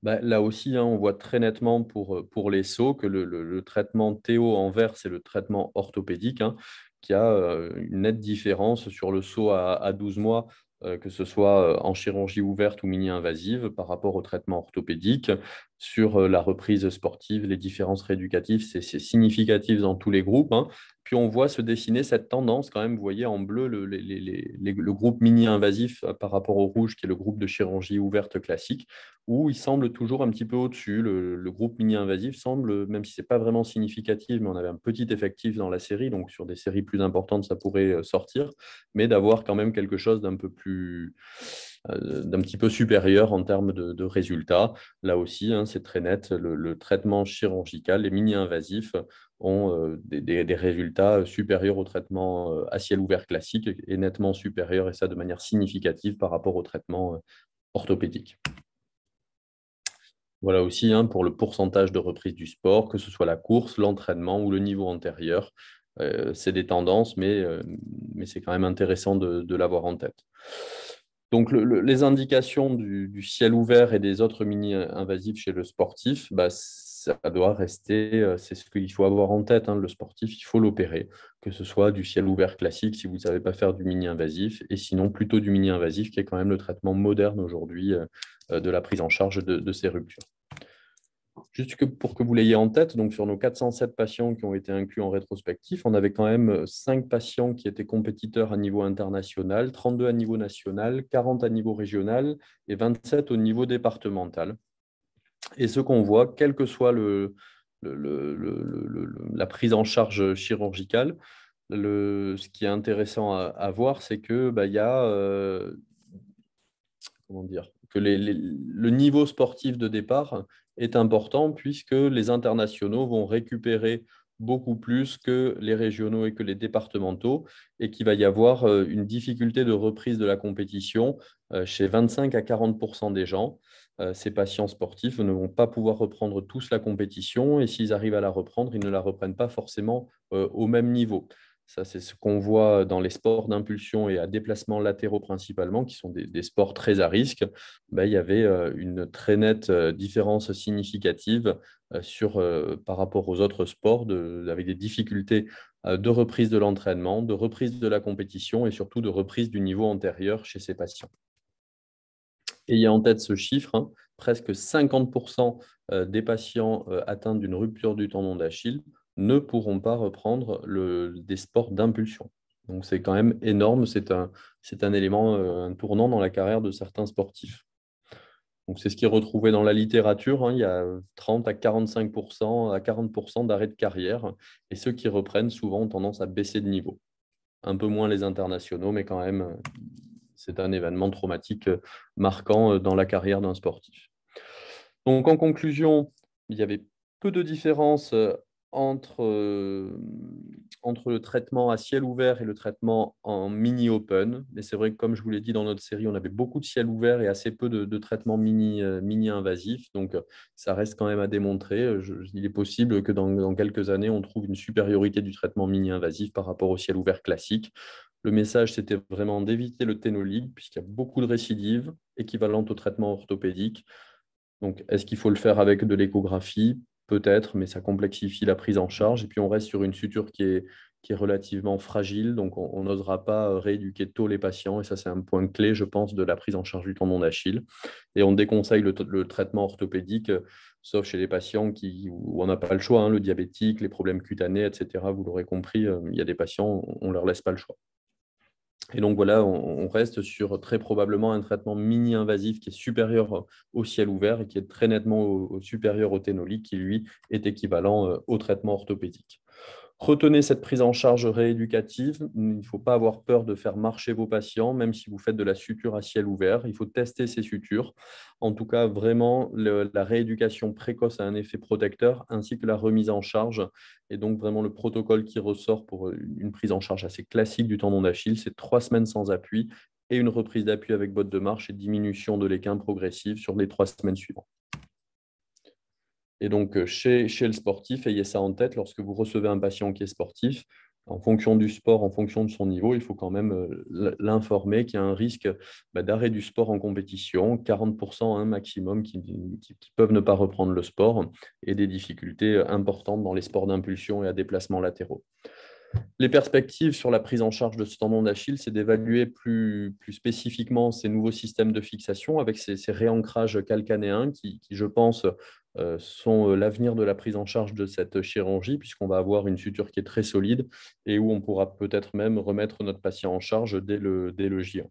Là aussi, hein, on voit très nettement pour les sauts que le traitement TO en vert, c'est le traitement orthopédique, hein, qui a une nette différence sur le saut à 12 mois, que ce soit en chirurgie ouverte ou mini-invasive, par rapport au traitement orthopédique. Sur la reprise sportive, les différences rééducatives, c'est significatif dans tous les groupes, hein. Puis on voit se dessiner cette tendance quand même, vous voyez en bleu le groupe mini-invasif par rapport au rouge, qui est le groupe de chirurgie ouverte classique, où il semble toujours un petit peu au-dessus. Le groupe mini-invasif semble, même si ce n'est pas vraiment significatif, mais on avait un petit effectif dans la série, donc sur des séries plus importantes, ça pourrait sortir, mais d'avoir quand même quelque chose d'un petit peu supérieur en termes de résultats. Là aussi, hein, c'est très net, le traitement chirurgical, les mini-invasifs ont des résultats supérieurs au traitement à ciel ouvert classique et nettement supérieurs, et ça de manière significative par rapport au traitement orthopédique. Voilà aussi pour le pourcentage de reprise du sport, que ce soit la course, l'entraînement ou le niveau antérieur. C'est des tendances, mais c'est quand même intéressant de l'avoir en tête. Donc, les indications du ciel ouvert et des autres mini-invasifs chez le sportif, ça doit rester, c'est ce qu'il faut avoir en tête. Le sportif, il faut l'opérer, que ce soit du ciel ouvert classique si vous ne savez pas faire du mini-invasif, et sinon plutôt du mini-invasif, qui est quand même le traitement moderne aujourd'hui de la prise en charge de ces ruptures. Juste pour que vous l'ayez en tête, donc sur nos 407 patients qui ont été inclus en rétrospectif, on avait quand même 5 patients qui étaient compétiteurs à niveau international, 32 à niveau national, 40 à niveau régional et 27 au niveau départemental. Et ce qu'on voit, quelle que soit la prise en charge chirurgicale, ce qui est intéressant à voir, c'est que il y a comment dire, que le niveau sportif de départ est important, puisque les internationaux vont récupérer beaucoup plus que les régionaux et que les départementaux, et qu'il va y avoir une difficulté de reprise de la compétition chez 25 à 40% des gens. Ces patients sportifs ne vont pas pouvoir reprendre tous la compétition, et s'ils arrivent à la reprendre, ils ne la reprennent pas forcément au même niveau. Ça, c'est ce qu'on voit dans les sports d'impulsion et à déplacement latéraux principalement, qui sont des sports très à risque. Il y avait une très nette différence significative par rapport aux autres sports, avec des difficultés de reprise de l'entraînement, de reprise de la compétition et surtout de reprise du niveau antérieur chez ces patients. Ayez en tête ce chiffre, presque 50% des patients atteints d'une rupture du tendon d'Achille ne pourront pas reprendre des sports d'impulsion. Donc c'est quand même énorme, c'est un élément, un tournant dans la carrière de certains sportifs. Donc c'est ce qui est retrouvé dans la littérature, il y a 30 à 45% à 40% d'arrêt de carrière, et ceux qui reprennent souvent ont tendance à baisser de niveau. Un peu moins les internationaux, mais quand même, c'est un événement traumatique marquant dans la carrière d'un sportif. Donc, en conclusion, il y avait peu de différence entre le traitement à ciel ouvert et le traitement en mini-open. Mais c'est vrai que, comme je vous l'ai dit dans notre série, on avait beaucoup de ciel ouvert et assez peu de traitements mini-invasifs. Donc, ça reste quand même à démontrer. Il est possible que dans quelques années, on trouve une supériorité du traitement mini-invasif par rapport au ciel ouvert classique. Le message, c'était vraiment d'éviter le ténolig, puisqu'il y a beaucoup de récidives équivalentes au traitement orthopédique. Donc, est-ce qu'il faut le faire avec de l'échographie? Peut-être, mais ça complexifie la prise en charge. Et puis, on reste sur une suture qui est relativement fragile. Donc, on n'osera pas rééduquer tôt les patients. Et ça, c'est un point clé, je pense, de la prise en charge du tendon d'Achille. Et on déconseille le traitement orthopédique, sauf chez les patients où on n'a pas le choix, le diabétique, les problèmes cutanés, etc. Vous l'aurez compris, il y a des patients, on ne leur laisse pas le choix. Et donc voilà, on reste sur très probablement un traitement mini-invasif qui est supérieur au ciel ouvert et qui est très nettement supérieur au ténolique, qui lui est équivalent au traitement orthopédique. Retenez cette prise en charge rééducative. Il ne faut pas avoir peur de faire marcher vos patients, même si vous faites de la suture à ciel ouvert. Il faut tester ces sutures. En tout cas, vraiment, la rééducation précoce a un effet protecteur, ainsi que la remise en charge. Et donc, vraiment, le protocole qui ressort pour une prise en charge assez classique du tendon d'Achille, c'est 3 semaines sans appui et une reprise d'appui avec botte de marche et diminution de l'équin progressive sur les 3 semaines suivantes. Et donc, chez le sportif, ayez ça en tête lorsque vous recevez un patient qui est sportif. En fonction du sport, en fonction de son niveau, il faut quand même l'informer qu'il y a un risque d'arrêt du sport en compétition, 40% maximum qui peuvent ne pas reprendre le sport, et des difficultés importantes dans les sports d'impulsion et à déplacements latéraux. Les perspectives sur la prise en charge de ce tendon d'Achille, c'est d'évaluer plus spécifiquement ces nouveaux systèmes de fixation avec ces réancrages calcanéens qui, je pense, sont l'avenir de la prise en charge de cette chirurgie, puisqu'on va avoir une suture qui est très solide et où on pourra peut-être même remettre notre patient en charge dès le J1.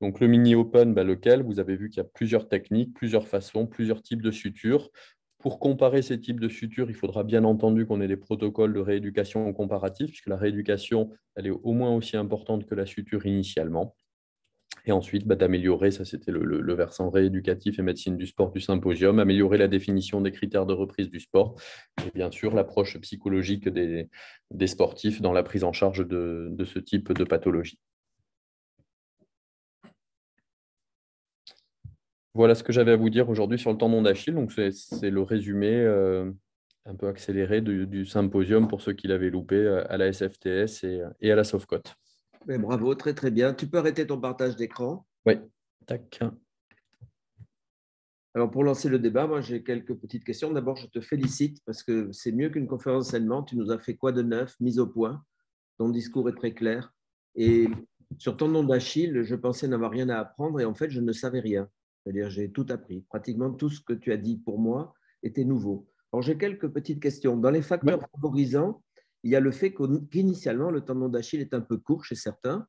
Donc, le mini-open, lequel vous avez vu qu'il y a plusieurs techniques, plusieurs façons, plusieurs types de sutures. Pour comparer ces types de sutures, il faudra bien entendu qu'on ait des protocoles de rééducation comparatifs, puisque la rééducation, elle est au moins aussi importante que la suture initialement. Et ensuite, d'améliorer, ça c'était le versant rééducatif et médecine du sport du symposium, améliorer la définition des critères de reprise du sport et bien sûr l'approche psychologique des sportifs dans la prise en charge de ce type de pathologie. Voilà ce que j'avais à vous dire aujourd'hui sur le tendon d'Achille. Donc, c'est le résumé un peu accéléré du symposium pour ceux qui l'avaient loupé à la SFTS et à la Sofcote. Bravo, très très bien. Tu peux arrêter ton partage d'écran. Oui, tac. Alors, pour lancer le débat, moi, j'ai quelques petites questions. D'abord, je te félicite parce que c'est mieux qu'une conférence d'enseignement. Tu nous as fait quoi de neuf, mise au point. Ton discours est très clair. Et sur ton nom d'Achille, je pensais n'avoir rien à apprendre et en fait, je ne savais rien. C'est-à-dire, j'ai tout appris. Pratiquement tout ce que tu as dit pour moi était nouveau. Alors, j'ai quelques petites questions. Dans les facteurs favorisants, il y a le fait qu'initialement, le tendon d'Achille est un peu court chez certains.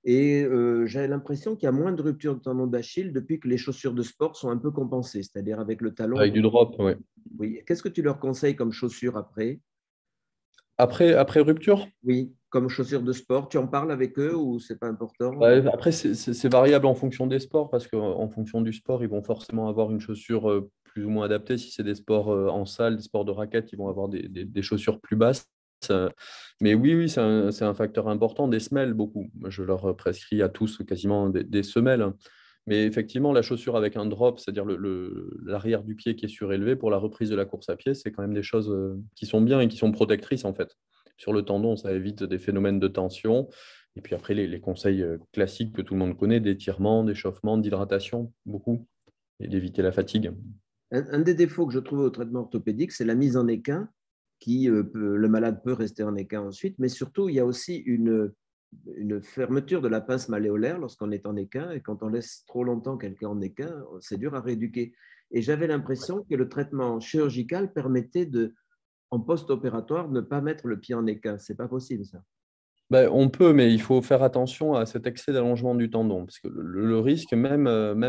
Et j'ai l'impression qu'il y a moins de ruptures de tendon d'Achille depuis que les chaussures de sport sont un peu compensées, c'est-à-dire avec le talon. Avec du drop, oui. Oui. Qu'est-ce que tu leur conseilles comme chaussures après? Après rupture? Oui, comme chaussures de sport. Tu en parles avec eux ou c'est pas important? Après, c'est variable en fonction des sports parce qu'en fonction du sport, ils vont forcément avoir une chaussure plus ou moins adaptée. Si c'est des sports en salle, des sports de raquettes, ils vont avoir des chaussures plus basses. Mais oui, c'est un facteur important. Des semelles, beaucoup. Je leur prescris à tous quasiment des semelles. Mais effectivement, la chaussure avec un drop, c'est-à-dire l'arrière du pied qui est surélevé pour la reprise de la course à pied, c'est quand même des choses qui sont bien et qui sont protectrices en fait. Sur le tendon, ça évite des phénomènes de tension. Et puis après, les conseils classiques que tout le monde connaît, d'étirement, d'échauffement, d'hydratation, beaucoup, et d'éviter la fatigue. Un des défauts que je trouve au traitement orthopédique, c'est la mise en équin, le malade peut rester en équin ensuite, mais surtout, il y a aussi une fermeture de la pince malléolaire lorsqu'on est en équin, et quand on laisse trop longtemps quelqu'un en équin, c'est dur à rééduquer. Et j'avais l'impression que le traitement chirurgical permettait en post-opératoire, ne pas mettre le pied en équin. C'est pas possible, ça. On peut, mais il faut faire attention à cet excès d'allongement du tendon, parce que le risque, même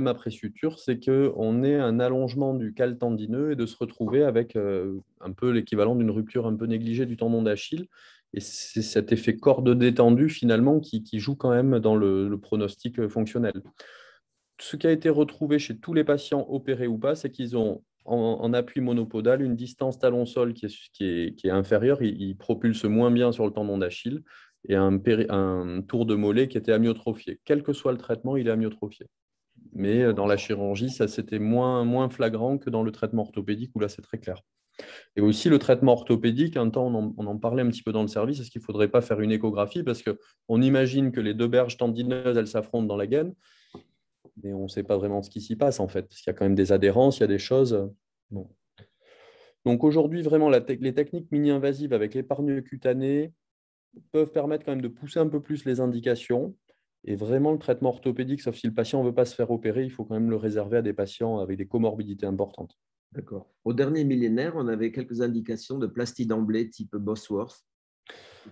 après suture, c'est qu'on ait un allongement du cal tendineux et de se retrouver avec un peu l'équivalent d'une rupture un peu négligée du tendon d'Achille. Et c'est cet effet corde détendue, finalement, qui joue quand même dans le pronostic fonctionnel. Ce qui a été retrouvé chez tous les patients opérés ou pas, c'est qu'ils ont en appui monopodal une distance talon-sol qui est inférieure. Ils propulsent moins bien sur le tendon d'Achille et un tour de mollet qui était amyotrophié. Quel que soit le traitement, il est amyotrophié. Mais dans la chirurgie, ça c'était moins flagrant que dans le traitement orthopédique où là c'est très clair. Et aussi le traitement orthopédique, un temps on en parlait un petit peu dans le service, est-ce qu'il ne faudrait pas faire une échographie parce qu'on imagine que les deux berges tendineuses, elles s'affrontent dans la gaine, mais on ne sait pas vraiment ce qui s'y passe en fait, parce qu'il y a quand même des adhérences, il y a des choses. Bon. Donc aujourd'hui, vraiment, les techniques mini-invasives avec l'épargne cutanée peuvent permettre quand même de pousser un peu plus les indications. Et vraiment, le traitement orthopédique, sauf si le patient ne veut pas se faire opérer, il faut quand même le réserver à des patients avec des comorbidités importantes. D'accord. Au dernier millénaire, on avait quelques indications de plastie d'emblée type Bosworth.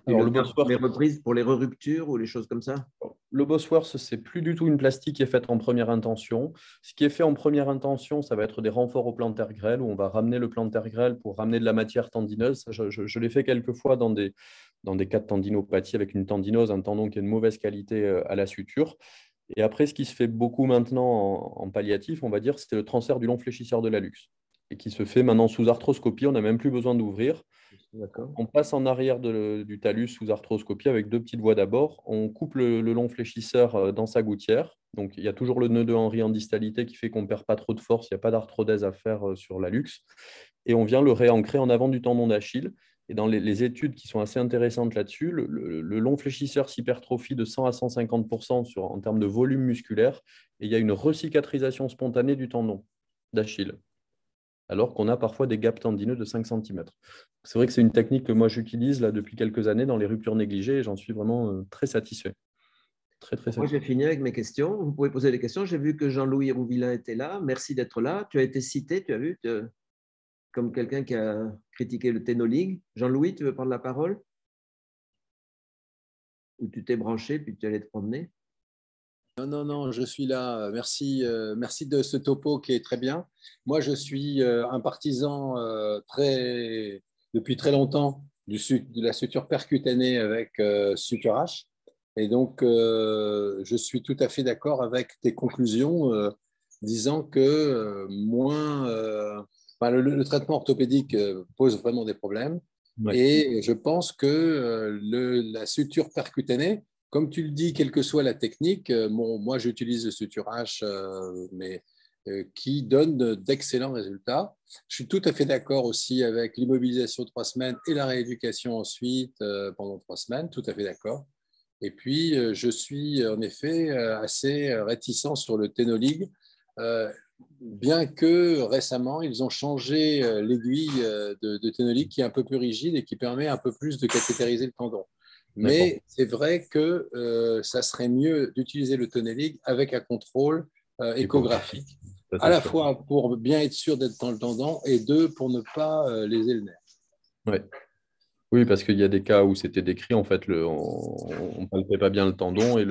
Alors, le Bosworth, les reprises pour les ruptures ou les choses comme ça? Le Bosworth, c'est plus du tout une plastique qui est faite en première intention. Ce qui est fait en première intention, ça va être des renforts au plantaire grêle, où on va ramener le plantaire grêle pour ramener de la matière tendineuse. Je l'ai fait quelques fois dans des cas de tendinopathie avec une tendinose, un tendon qui est de mauvaise qualité à la suture. Et après, ce qui se fait beaucoup maintenant en palliatif, on va dire, c'est le transfert du long fléchisseur de l'hallux et qui se fait maintenant sous arthroscopie. On n'a même plus besoin d'ouvrir. On passe en arrière du talus sous arthroscopie avec deux petites voies d'abord. On coupe le long fléchisseur dans sa gouttière. Donc, il y a toujours le nœud de Henry en distalité qui fait qu'on ne perd pas trop de force. Il n'y a pas d'arthrodèse à faire sur l'hallux. Et on vient le réancrer en avant du tendon d'Achille. Et dans les études qui sont assez intéressantes là-dessus, le long fléchisseur s'hypertrophie de 100 à 150% en termes de volume musculaire. Et il y a une recicatrisation spontanée du tendon d'Achille, alors qu'on a parfois des gaps tendineux de 5 cm. C'est vrai que c'est une technique que moi j'utilise là depuis quelques années dans les ruptures négligées et j'en suis vraiment très satisfait. Très, très Moi, satisfait. j'ai fini avec mes questions. Vous pouvez poser des questions. J'ai vu que Jean-Louis Rouvillain était là. Merci d'être là. Tu as été cité, tu as vu, comme quelqu'un qui a critiqué le Ténolig. Jean-Louis, tu veux prendre la parole? Ou tu t'es branché puis tu allais te promener? Non, non, je suis là. Merci, merci de ce topo qui est très bien. Moi, je suis un partisan depuis très longtemps de la suture percutanée avec suture H. Et donc, je suis tout à fait d'accord avec tes conclusions, disant que le traitement orthopédique pose vraiment des problèmes. Ouais. Et je pense que la suture percutanée, comme tu le dis, quelle que soit la technique, moi j'utilise le suturage, mais qui donne d'excellents résultats. Je suis tout à fait d'accord aussi avec l'immobilisation de 3 semaines et la rééducation ensuite pendant 3 semaines, tout à fait d'accord. Et puis, je suis en effet assez réticent sur le Ténolig, bien que récemment, ils ont changé l'aiguille de Ténolig qui est un peu plus rigide et qui permet un peu plus de cathétériser le tendon. Mais c'est vrai que ça serait mieux d'utiliser le Ténolig avec un contrôle échographique, à la fois pour bien être sûr d'être dans le tendon et deux, pour ne pas léser le nerf. Ouais. Oui, parce qu'il y a des cas où c'était décrit, en fait, on ne palpait pas bien le tendon et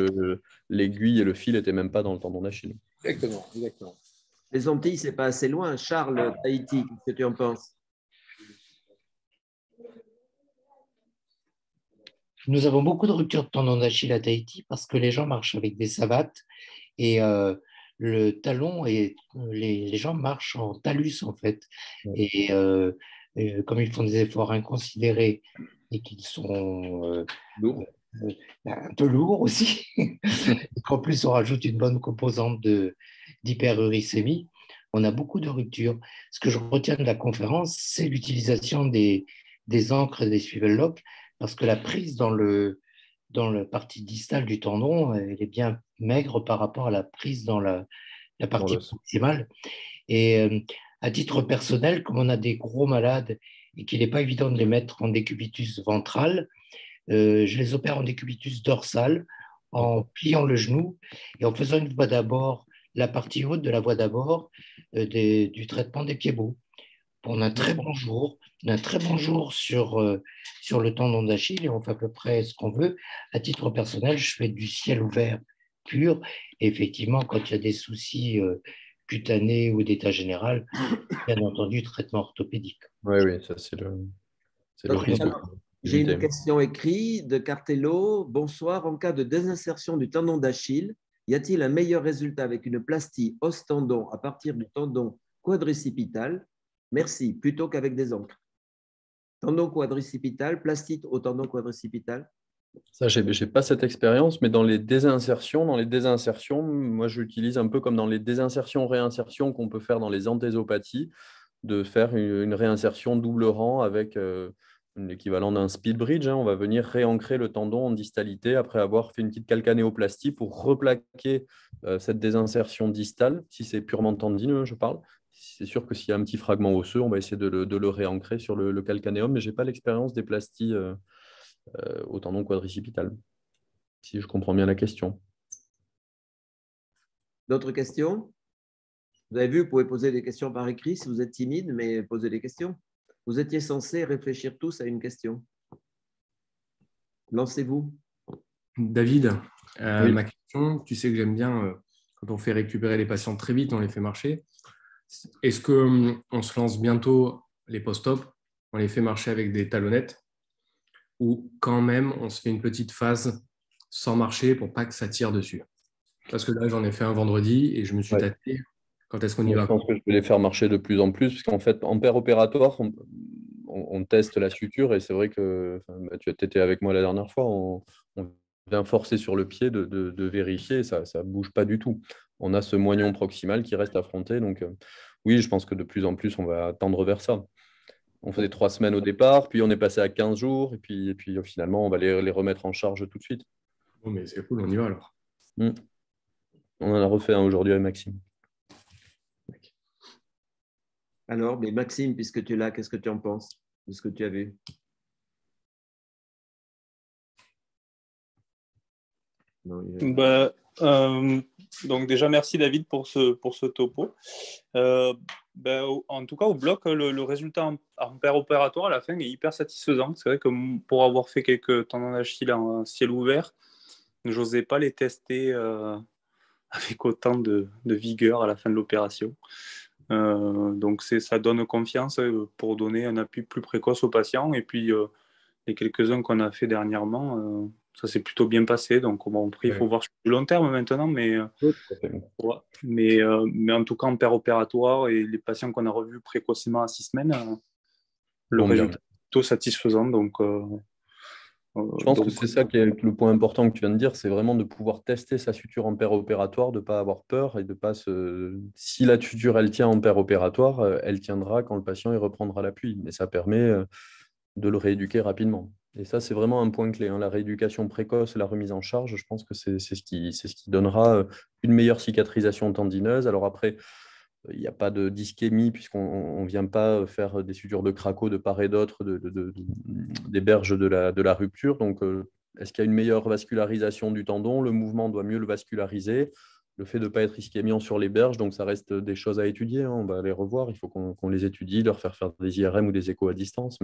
l'aiguille et le fil n'étaient même pas dans le tendon d'Achille. Exactement, exactement. Les Antilles, c'est pas assez loin. Charles, Tahiti, qu'est-ce que tu en penses? Nous avons beaucoup de ruptures de tendon d'Achille à Tahiti parce que les gens marchent avec des savates et le talon et les gens marchent en talus en fait. Et comme ils font des efforts inconsidérés et qu'ils sont un peu lourds aussi, en plus on rajoute une bonne composante d'hyperuricémie, on a beaucoup de ruptures. Ce que je retiens de la conférence, c'est l'utilisation des ancres et des swivel locks parce que la prise dans la partie distale du tendon, elle est bien maigre par rapport à la prise dans la partie proximale. Et à titre personnel, comme on a des gros malades et qu'il n'est pas évident de les mettre en décubitus ventral, je les opère en décubitus dorsal en pliant le genou et en faisant une voie d'abord, la partie haute de la voie d'abord du traitement des pieds beaux. On a un très bon jour sur le tendon d'Achille et on fait à peu près ce qu'on veut. À titre personnel, je fais du ciel ouvert pur. Et effectivement, quand il y a des soucis cutanés ou d'état général, bien entendu, traitement orthopédique. Oui, ça c'est le risque. J'ai une question écrite de Cartello. Bonsoir, en cas de désinsertion du tendon d'Achille, y a-t-il un meilleur résultat avec une plastie os-tendon à partir du tendon quadricipital? Merci, plutôt qu'avec des encres. Tendon quadricipital, plastite au tendon quadricipital. Ça, je n'ai pas cette expérience, mais dans les désinsertions, moi j'utilise un peu comme dans les désinsertions-réinsertions qu'on peut faire dans les anthésopathies, de faire une réinsertion double rang avec l'équivalent d'un speed bridge. On va venir réancrer le tendon en distalité après avoir fait une petite calcanéoplastie pour replaquer cette désinsertion distale, si c'est purement tendineux, je parle. C'est sûr que s'il y a un petit fragment osseux, on va essayer de le réancrer sur le calcanéum, mais je n'ai pas l'expérience des plasties au tendon quadricipital, si je comprends bien la question. D'autres questions? Vous avez vu, vous pouvez poser des questions par écrit si vous êtes timide, mais posez des questions. Vous étiez censés réfléchir tous à une question. Lancez-vous. David, Oui. ma question, tu sais que j'aime bien quand on fait récupérer les patients très vite, on les fait marcher. Est-ce qu'on se lance bientôt les post-op, on les fait marcher avec des talonnettes ou quand même on se fait une petite phase sans marcher pour pas que ça tire dessus? Parce que là, j'en ai fait un vendredi et je me suis tâté. Quand est-ce qu'on y va? Je pense que je vais les faire marcher de plus en plus, puisqu'en fait, en paire opératoire, on teste la suture et c'est vrai que tu étais avec moi la dernière fois, on vient forcer sur le pied de vérifier, ça ne bouge pas du tout. On a ce moignon proximal qui reste affronté. Donc, oui, je pense que de plus en plus, on va tendre vers ça. On faisait 3 semaines au départ, puis on est passé à 15 jours, et puis finalement, on va les remettre en charge tout de suite. Bon, mais c'est cool, on y va alors. On en a refait un aujourd'hui avec Maxime. Alors, mais Maxime, puisque tu es là, qu'est-ce que tu en penses de ce que tu as vu? Non, donc déjà, merci David pour ce topo. En tout cas, au bloc, le résultat en paire opératoire à la fin est hyper satisfaisant. C'est vrai que pour avoir fait quelques tendons d'Achille en ciel ouvert, je n'osais pas les tester avec autant de vigueur à la fin de l'opération. Donc ça donne confiance pour donner un appui plus précoce aux patients. Et puis les quelques-uns qu'on a fait dernièrement, ça s'est plutôt bien passé. Donc, bon, après, il faut voir sur du long terme maintenant. Mais en tout cas, en paire opératoire et les patients qu'on a revus précocement à 6 semaines, le résultat est plutôt satisfaisant. Donc, je pense que c'est ça qui est le point important que tu viens de dire, c'est vraiment de pouvoir tester sa suture en paire opératoire, de ne pas avoir peur et de pas se... Si la suture, elle tient en paire opératoire, elle tiendra quand le patient il reprendra l'appui. Et ça permet de le rééduquer rapidement. Et ça, c'est vraiment un point clé. La rééducation précoce et la remise en charge, je pense que c'est ce qui donnera une meilleure cicatrisation tendineuse. Alors après, il n'y a pas d'ischémie puisqu'on ne vient pas faire des sutures de Craco de part et d'autre des berges de la rupture. Donc, est-ce qu'il y a une meilleure vascularisation du tendon? Le mouvement doit mieux le vasculariser. Le fait de ne pas être ischémiant sur les berges, donc ça reste des choses à étudier. On va les revoir. Il faut qu'on les étudie, leur faire des IRM ou des échos à distance.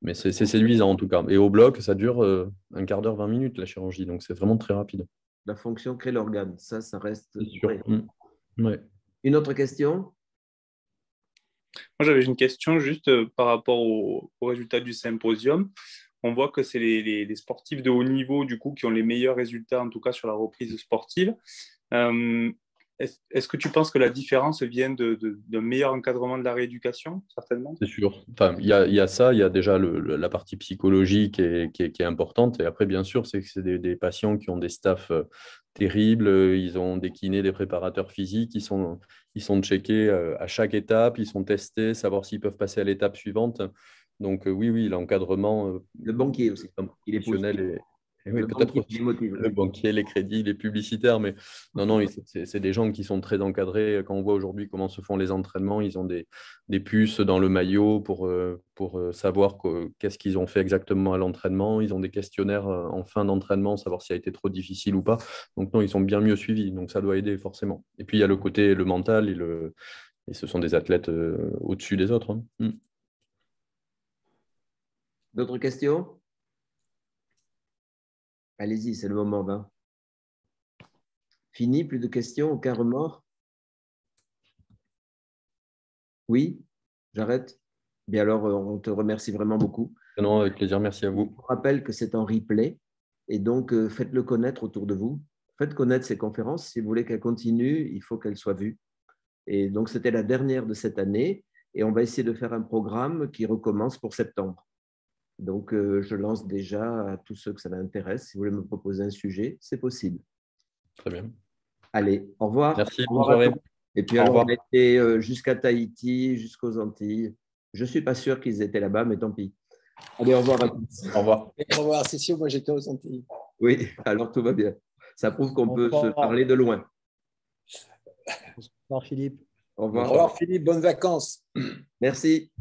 Mais c'est séduisant en tout cas. Et au bloc, ça dure un quart d'heure, 20 minutes la chirurgie. Donc, c'est vraiment très rapide. La fonction crée l'organe. Ça reste vrai. Ouais. Une autre question? Moi, j'avais une question juste par rapport au résultat du symposium. On voit que c'est les sportifs de haut niveau, du coup, qui ont les meilleurs résultats, en tout cas sur la reprise sportive. Est-ce que tu penses que la différence vient d'un meilleur encadrement de la rééducation, certainement? C'est sûr. Enfin, il y a ça, il y a déjà la partie psychologique qui est importante. Et après, bien sûr, c'est que c'est des patients qui ont des staffs terribles. Ils ont des kinés, des préparateurs physiques. Ils sont checkés à chaque étape. Ils sont testés, savoir s'ils peuvent passer à l'étape suivante. Donc, oui, l'encadrement. Le banquier aussi. Il est professionnel. Oui, le peut-être banquier, le banquier, les crédits, les publicitaires, mais non, c'est des gens qui sont très encadrés. Quand on voit aujourd'hui comment se font les entraînements, ils ont des puces dans le maillot pour savoir qu'est-ce qu'ils ont fait exactement à l'entraînement. Ils ont des questionnaires en fin d'entraînement, savoir s'il a été trop difficile ou pas. Donc non, ils sont bien mieux suivis, donc ça doit aider forcément. Et puis il y a le côté, le mental, et ce sont des athlètes au-dessus des autres. D'autres questions? Allez-y, c'est le moment. Hein. Fini, plus de questions, aucun remords? Oui, j'arrête. Bien alors, on te remercie vraiment beaucoup. Non, avec plaisir, merci à vous. Je rappelle que c'est en replay et donc faites-le connaître autour de vous. Faites connaître ces conférences. Si vous voulez qu'elles continuent, il faut qu'elles soient vues. Et donc, c'était la dernière de cette année et on va essayer de faire un programme qui recommence pour septembre. Donc, je lance déjà à tous ceux que ça intéresse. Si vous voulez me proposer un sujet, c'est possible. Très bien. Allez, au revoir. Merci, bonne soirée. Et puis, alors, on a été jusqu'à Tahiti, jusqu'aux Antilles. Je ne suis pas sûr qu'ils étaient là-bas, mais tant pis. Allez, au revoir à tous. Au revoir. Au revoir, c'est sûr, moi j'étais aux Antilles. Oui, alors tout va bien. Ça prouve qu'on peut se parler de loin. Au revoir, Philippe. Au revoir. Au revoir, Philippe, bonnes vacances. Merci.